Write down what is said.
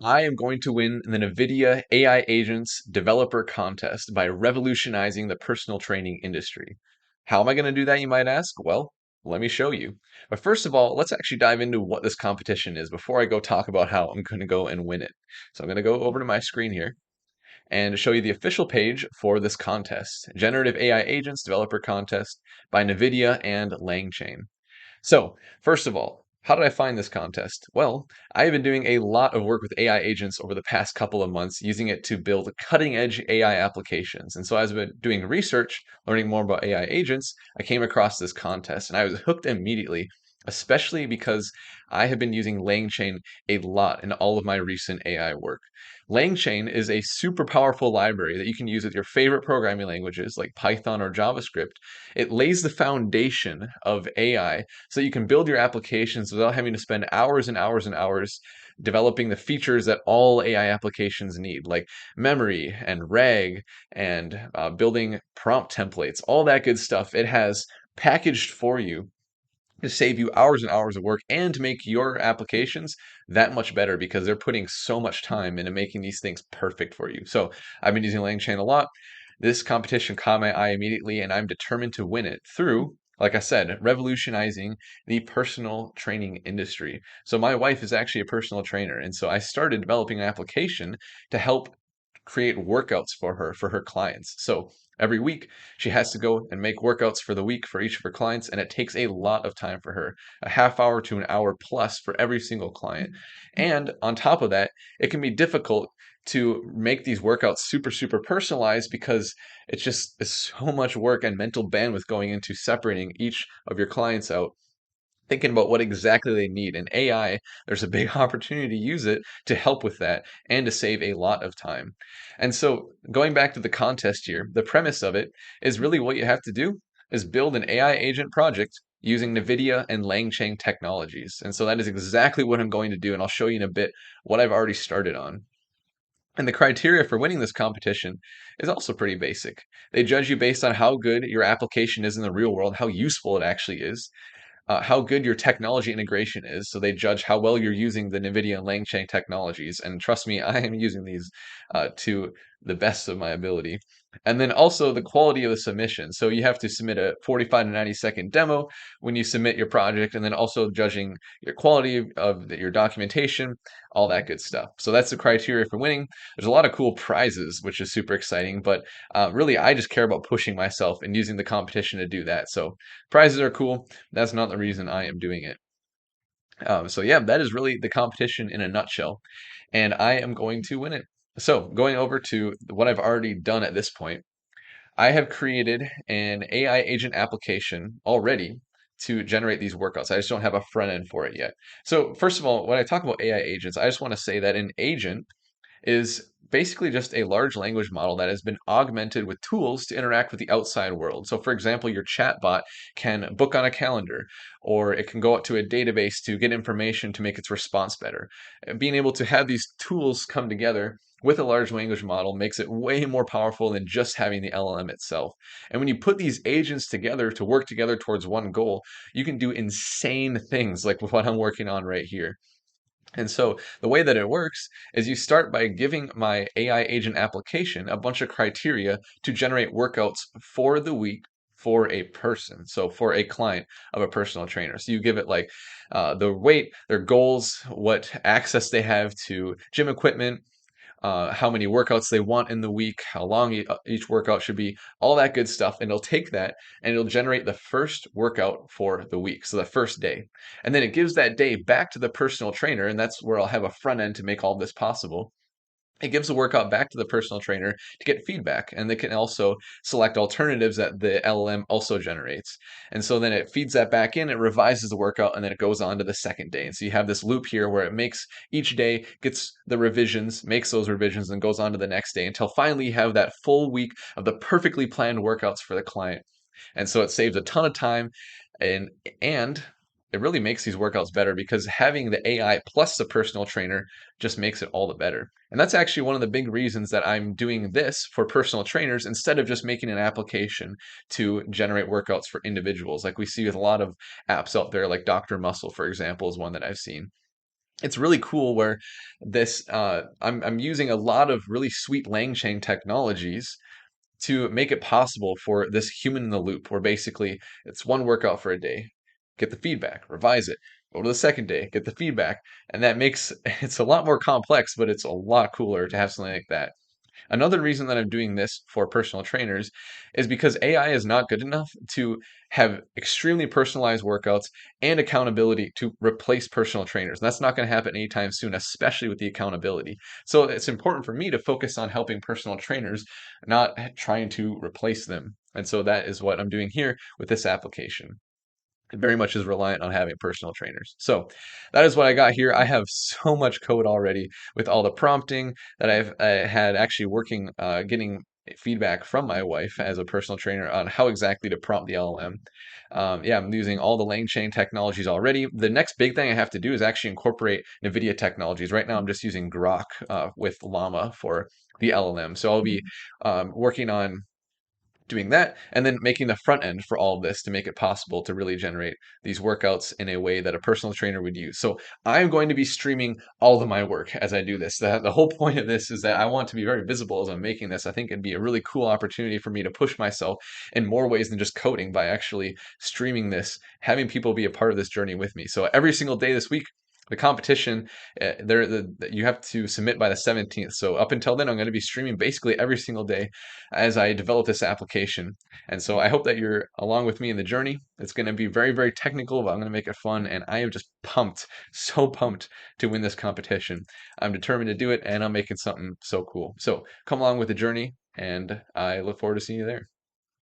I am going to win the Nvidia AI Agents Developer Contest by revolutionizing the personal training industry. How am I going to do that, you might ask? Well, let me show you. But first of all, let's actually dive into what this competition is before I go talk about how I'm going to go and win it. So I'm going to go over to my screen here and show you the official page for this contest, Generative AI Agents Developer Contest by Nvidia and LangChain. So, first of all, how did I find this contest? Well, I have been doing a lot of work with AI agents over the past couple of months, using it to build cutting edge AI applications. And so, as I've been doing research, learning more about AI agents, I came across this contest and I was hooked immediately, especially because I have been using LangChain a lot in all of my recent AI work. LangChain is a super powerful library that you can use with your favorite programming languages like Python or JavaScript. It lays the foundation of AI so you can build your applications without having to spend hours and hours and hours developing the features that all AI applications need, like memory and RAG and building prompt templates, all that good stuff. It has packaged for you to save you hours and hours of work and to make your applications that much better because they're putting so much time into making these things perfect for you. So I've been using LangChain a lot. This competition caught my eye immediately, and I'm determined to win it through, like I said, revolutionizing the personal training industry. So my wife is actually a personal trainer, and so I started developing an application to help create workouts for her clients. So every week she has to go and make workouts for the week for each of her clients, and it takes a lot of time for her, a half hour to an hour plus for every single client. And on top of that, it can be difficult to make these workouts super personalized because it's so much work and mental bandwidth going into separating each of your clients out, thinking about what exactly they need. And AI, there's a big opportunity to use it to help with that and to save a lot of time. And so, going back to the contest here, the premise of it is really what you have to do is build an AI agent project using NVIDIA and LangChain technologies. And so that is exactly what I'm going to do. And I'll show you in a bit what I've already started on. And the criteria for winning this competition is also pretty basic. They judge you based on how good your application is in the real world, how useful it actually is, how good your technology integration is. So they judge how well you're using the NVIDIA and LangChain technologies. And trust me, I am using these to the best of my ability. And then also the quality of the submission. So you have to submit a 45 to 90-second demo when you submit your project, and then also judging your quality of your documentation, all that good stuff. So that's the criteria for winning. There's a lot of cool prizes, which is super exciting, but really I just care about pushing myself and using the competition to do that. So prizes are cool. That's not the reason I am doing it. So yeah, that is really the competition in a nutshell, and I am going to win it. So going over to what I've already done at this point, I have created an AI agent application already to generate these workouts. I just don't have a front end for it yet. So first of all, when I talk about AI agents, I just want to say that an agent is basically just a large language model that has been augmented with tools to interact with the outside world. So, for example, your chatbot can book on a calendar, or it can go out to a database to get information to make its response better. Being able to have these tools come together with a large language model makes it way more powerful than just having the LLM itself. And when you put these agents together to work together towards one goal, you can do insane things like what I'm working on right here. And so the way that it works is you start by giving my AI agent application a bunch of criteria to generate workouts for the week for a person. So for a client of a personal trainer. So you give it like the weight, their goals, what access they have to gym equipment, how many workouts they want in the week, how long each workout should be, all that good stuff. And it'll take that and it'll generate the first workout for the week. So the first day. And then it gives that day back to the personal trainer. And that's where I'll have a front end to make all this possible. It gives the workout back to the personal trainer to get feedback, and they can also select alternatives that the LLM also generates. And so then it feeds that back in, it revises the workout, and then it goes on to the second day. And so you have this loop here where it makes each day, gets the revisions, makes those revisions, and goes on to the next day until finally you have that full week of the perfectly planned workouts for the client. And so it saves a ton of time, and and it really makes these workouts better because having the AI plus the personal trainer just makes it all the better. And that's actually one of the big reasons that I'm doing this for personal trainers instead of just making an application to generate workouts for individuals, like we see with a lot of apps out there, like Dr. Muscle, for example, is one that I've seen. it's really cool where I'm using a lot of really sweet LangChain technologies to make it possible for this human in the loop, where basically it's one workout for a day, get the feedback, revise it, go to the second day, get the feedback, and that makes it's a lot more complex, but it's a lot cooler to have something like that. Another reason that I'm doing this for personal trainers is because AI is not good enough to have extremely personalized workouts and accountability to replace personal trainers. That's not going to happen anytime soon, especially with the accountability. So it's important for me to focus on helping personal trainers, not trying to replace them. And so that is what I'm doing here with this application. It very much is reliant on having personal trainers. So that is what I got here. I have so much code already with all the prompting that I've had actually working, getting feedback from my wife as a personal trainer on how exactly to prompt the LLM. Yeah, I'm using all the LangChain technologies already. The next big thing I have to do is actually incorporate Nvidia technologies. Right now, I'm just using Grok with Llama for the LLM. So I'll be working on doing that and then making the front end for all of this to make it possible to really generate these workouts in a way that a personal trainer would use. So I'm going to be streaming all of my work as I do this. The whole point of this is that I want to be very visible as I'm making this. I think it'd be a really cool opportunity for me to push myself in more ways than just coding by actually streaming this, having people be a part of this journey with me. So every single day this week, the competition, you have to submit by the 17th. So up until then, I'm going to be streaming basically every single day as I develop this application. And so I hope that you're along with me in the journey. It's going to be very, very technical, but I'm going to make it fun. And I am just pumped, so pumped to win this competition. I'm determined to do it, and I'm making something so cool. So come along with the journey, and I look forward to seeing you there.